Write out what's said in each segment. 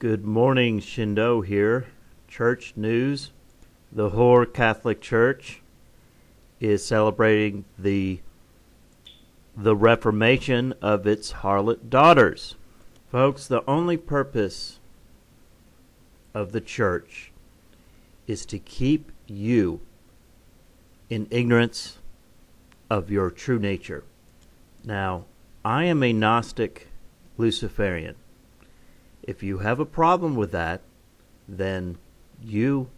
Good morning, Shindo here. Church news. The Hoare Catholic Church is celebrating the reformation of its harlot daughters. Folks, the only purpose of the church is to keep you in ignorance of your true nature. Now, I am a Gnostic Luciferian. If you have a problem with that, then you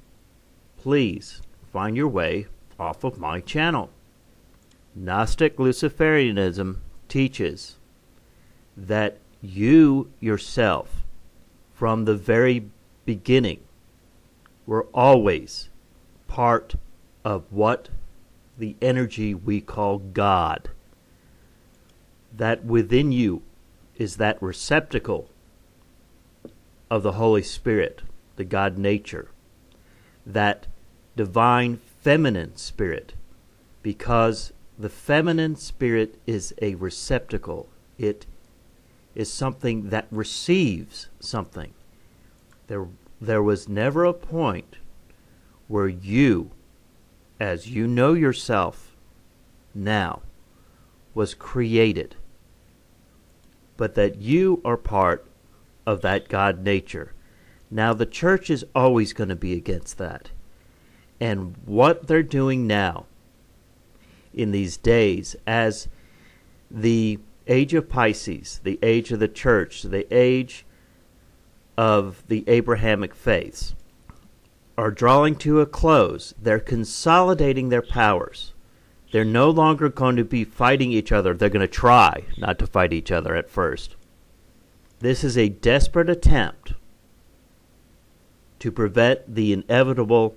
please find your way off of my channel. Gnostic Luciferianism teaches that you yourself, from the very beginning, were always part of what the energy we call God. That within you is that receptacle of the Holy Spirit, the God nature, that divine feminine spirit, because the feminine spirit is a receptacle. It is something that receives something. There was never a point where you, as you know yourself now, was created, but that you are part of that God nature. Now, the church is always going to be against that. And what they're doing now, in these days, as the age of Pisces, the age of the church, the age of the Abrahamic faiths, are drawing to a close, they're consolidating their powers. They're no longer going to be fighting each other. They're going to try not to fight each other at first. This is a desperate attempt to prevent the inevitable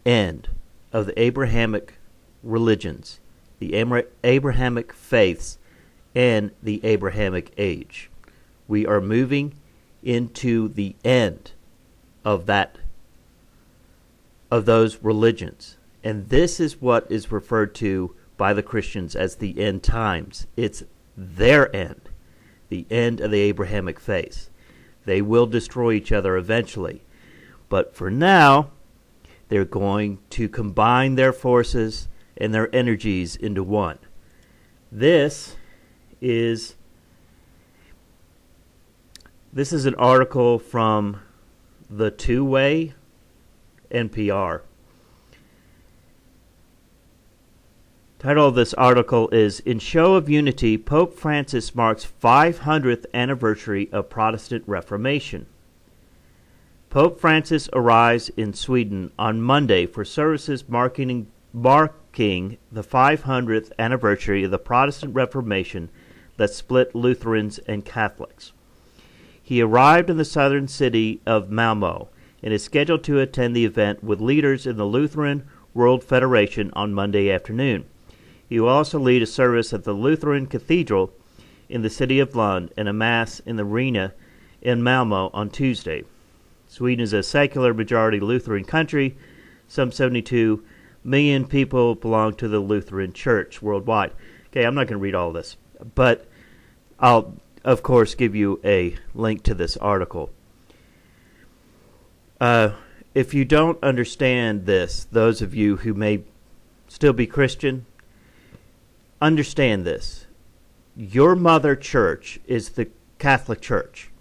end of the Abrahamic religions, the Abrahamic faiths, and the Abrahamic age. We are moving into the end of those religions. And this is what is referred to by the Christians as the end times. It's their end. The end of the Abrahamic faith. They will destroy each other eventually. But for now, they're going to combine their forces and their energies into one. This is an article from the Two-Way NPR. Title of this article is, In Show of Unity, Pope Francis Marks 500th Anniversary of Protestant Reformation. Pope Francis arrives in Sweden on Monday for services marking the 500th anniversary of the Protestant Reformation that split Lutherans and Catholics. He arrived in the southern city of Malmö and is scheduled to attend the event with leaders in the Lutheran World Federation on Monday afternoon. He will also lead a service at the Lutheran Cathedral in the city of Lund and a Mass in the Arena in Malmö on Tuesday. Sweden is a secular majority Lutheran country. Some 72 million people belong to the Lutheran Church worldwide. Okay, I'm not going to read all this, but I'll, of course, give you a link to this article. If you don't understand this, those of you who may still be Christian, understand this. Your mother church is the Catholic Church.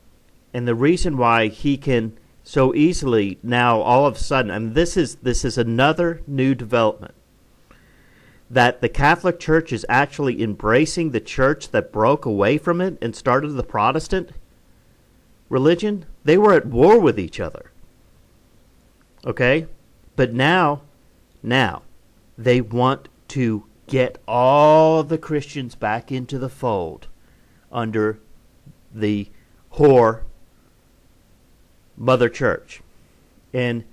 And the reason why he can so easily now all of a sudden, and this is another new development, that the Catholic Church is actually embracing the church that broke away from it and started the Protestant religion. They were at war with each other. Okay? But now they want to get all the Christians back into the fold under the Hoare Mother Church. And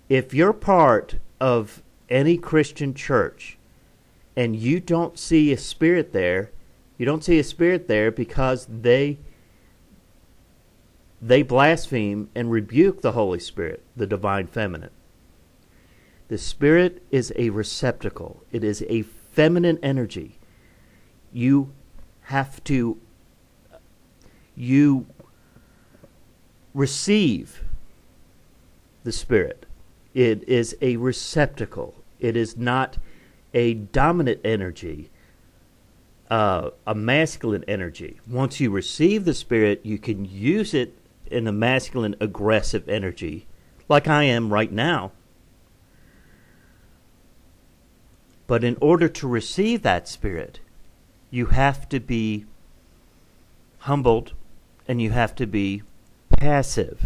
if you're part of any Christian church and you don't see a spirit there, because they blaspheme and rebuke the Holy Spirit, the divine feminine. The Spirit is a receptacle. It is a feminine energy. You receive the Spirit. It is a receptacle. It is not a dominant energy, a masculine energy. Once you receive the Spirit, you can use it in a masculine, aggressive energy, like I am right now. But in order to receive that Spirit, you have to be humbled and you have to be passive.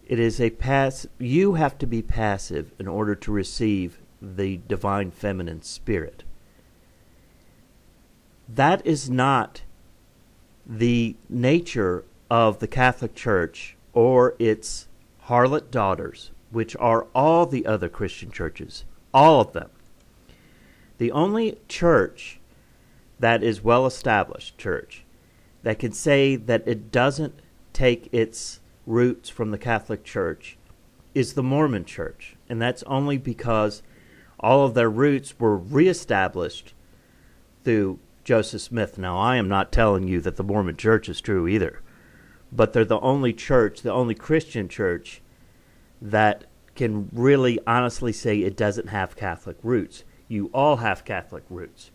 It is you have to be passive in order to receive the divine feminine spirit. That is not the nature of the Catholic Church or its harlot daughters, which are all the other Christian churches, all of them. The only church that is well-established church that can say that it doesn't take its roots from the Catholic Church is the Mormon Church, and that's only because all of their roots were reestablished through Joseph Smith. Now, I am not telling you that the Mormon Church is true either, but they're the only church, the only Christian church that can really honestly say it doesn't have Catholic roots. You all have Catholic roots.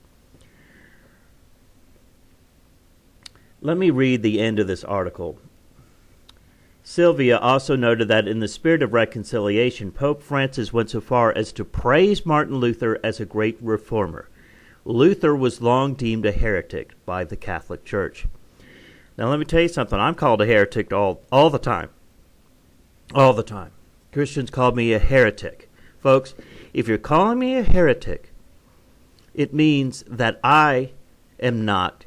Let me read the end of this article. Sylvia also noted that in the spirit of reconciliation, Pope Francis went so far as to praise Martin Luther as a great reformer. Luther was long deemed a heretic by the Catholic Church. Now let me tell you something. I'm called a heretic all the time. All the time. Christians call me a heretic. Folks, if you're calling me a heretic, it means that I am not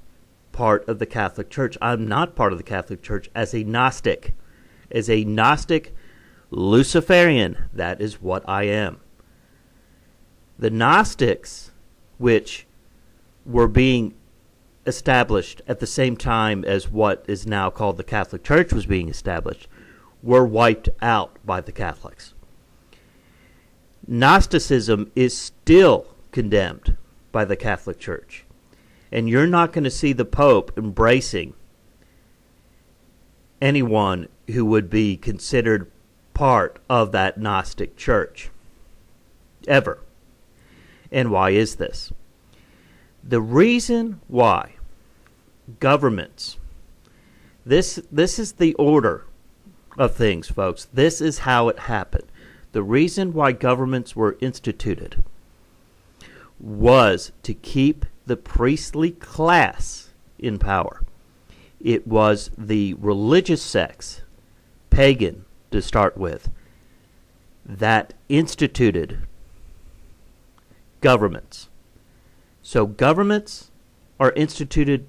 part of the Catholic Church. I'm not part of the Catholic Church as a Gnostic. As a Gnostic Luciferian, that is what I am. The Gnostics, which were being established at the same time as what is now called the Catholic Church was being established, were wiped out by the Catholics. Gnosticism is still condemned by the Catholic Church. And you're not going to see the Pope embracing anyone who would be considered part of that Gnostic church. Ever. And why is this? The reason why governments, this is the order of things, folks. This is how it happened. The reason why governments were instituted was to keep the priestly class in power. It was the religious sects, pagan to start with, that instituted governments. So governments are instituted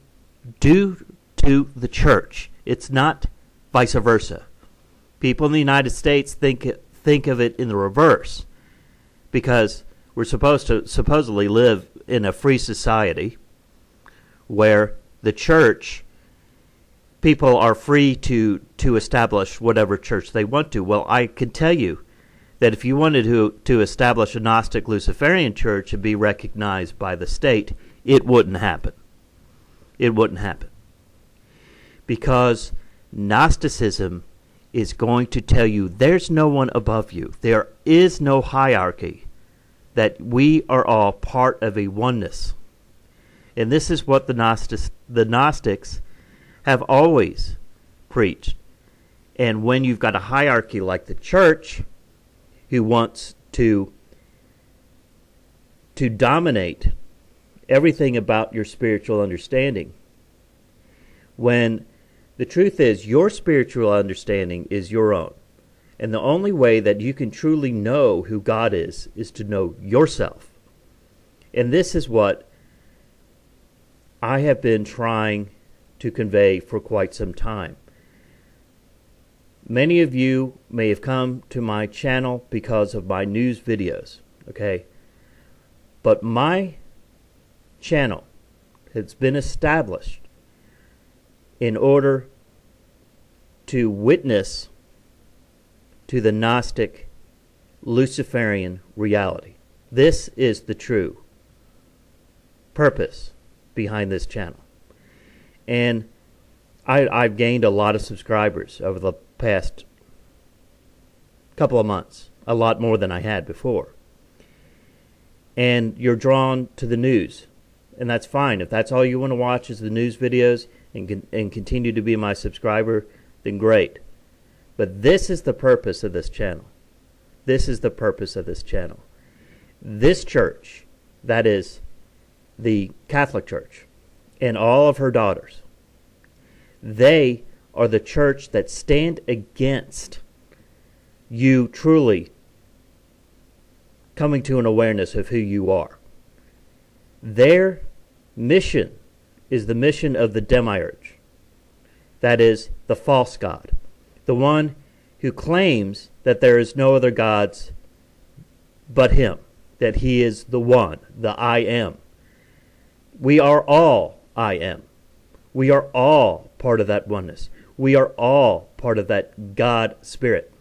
due to the church. It's not vice versa. People in the United States think of it in the reverse, because we're supposed to supposedly live in a free society where the church, people are free to establish whatever church they want to. Well, I can tell you that if you wanted to establish a Gnostic Luciferian church and be recognized by the state, it wouldn't happen. It wouldn't happen. Because Gnosticism is going to tell you there's no one above you. There is no hierarchy. That we are all part of a oneness. And this is what the Gnostics have always preached. And when you've got a hierarchy like the church, who wants to dominate everything about your spiritual understanding, when the truth is your spiritual understanding is your own. And the only way that you can truly know who God is to know yourself. And this is what I have been trying to convey for quite some time. Many of you may have come to my channel because of my news videos, okay? But my channel has been established in order to witness to the Gnostic Luciferian reality. This is the true purpose behind this channel. And I've gained a lot of subscribers over the past couple of months, a lot more than I had before. And you're drawn to the news, and that's fine. If that's all you want to watch is the news videos and continue to be my subscriber, then great. But this is the purpose of this channel. This is the purpose of this channel. This church, that is the Catholic Church, and all of her daughters, they are the church that stand against you truly coming to an awareness of who you are. Their mission is the mission of the demiurge. That is the false god. The one who claims that there is no other gods but him. That he is the one, the I am. We are all I am. We are all part of that oneness. We are all part of that God spirit.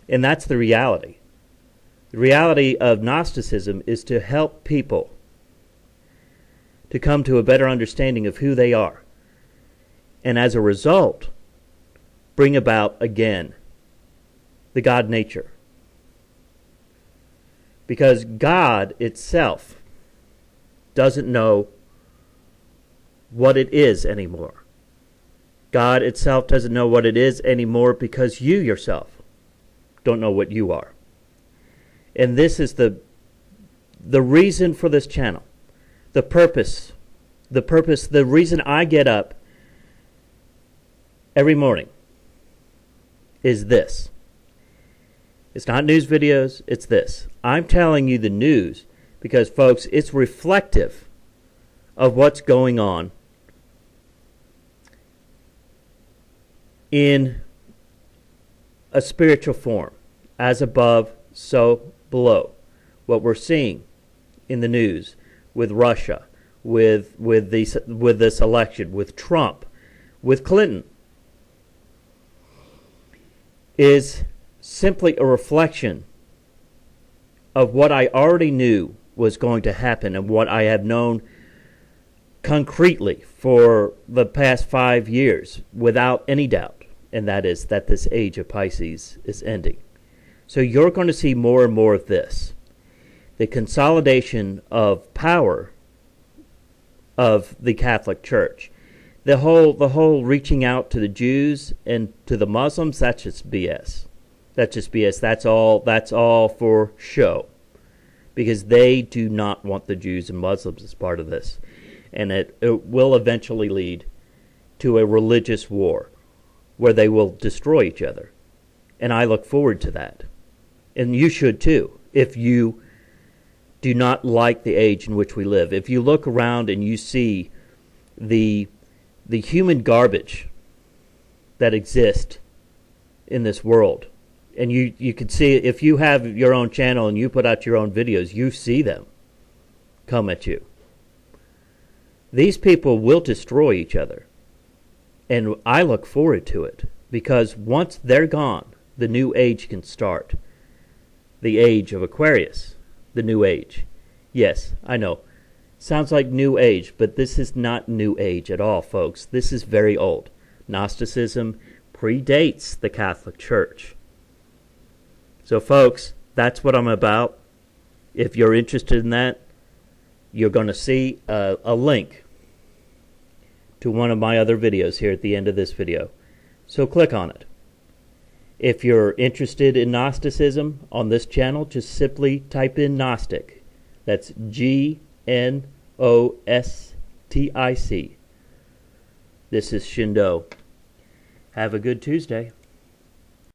And that's the reality. The reality of Gnosticism is to help people to come to a better understanding of who they are. And as a result, bring about, again, the God nature. Because God itself doesn't know what it is anymore. God itself doesn't know what it is anymore because you yourself don't know what you are. And this is the reason for this channel. The purpose, the reason I get up every morning is this. It's not news videos, it's this. I'm telling you the news because, folks, it's reflective of what's going on in a spiritual form. As above, so below. What we're seeing in the news with Russia, with this election, with Trump, with Clinton, is simply a reflection of what I already knew was going to happen and what I have known concretely for the past 5 years without any doubt. And that is that this age of Pisces is ending. So you're going to see more and more of this. The consolidation of power of the Catholic Church. The whole reaching out to the Jews and to the Muslims, that's just BS. That's just BS. That's all for show. Because they do not want the Jews and Muslims as part of this. And it will eventually lead to a religious war where they will destroy each other. And I look forward to that. And you should too, if you do not like the age in which we live. If you look around and you see the human garbage that exists in this world, and you can see, if you have your own channel and you put out your own videos, you see them come at you. These people will destroy each other. And I look forward to it, because once they're gone, the new age can start. The age of Aquarius, the new age. Yes, I know. Sounds like new age, but this is not new age at all, folks. This is very old. Gnosticism predates the Catholic Church. So, folks, that's what I'm about. If you're interested in that, you're going to see a link to one of my other videos here at the end of this video. So click on it. If you're interested in Gnosticism on this channel, just simply type in Gnostic. That's Gnostic. This is Shindo. Have a good Tuesday.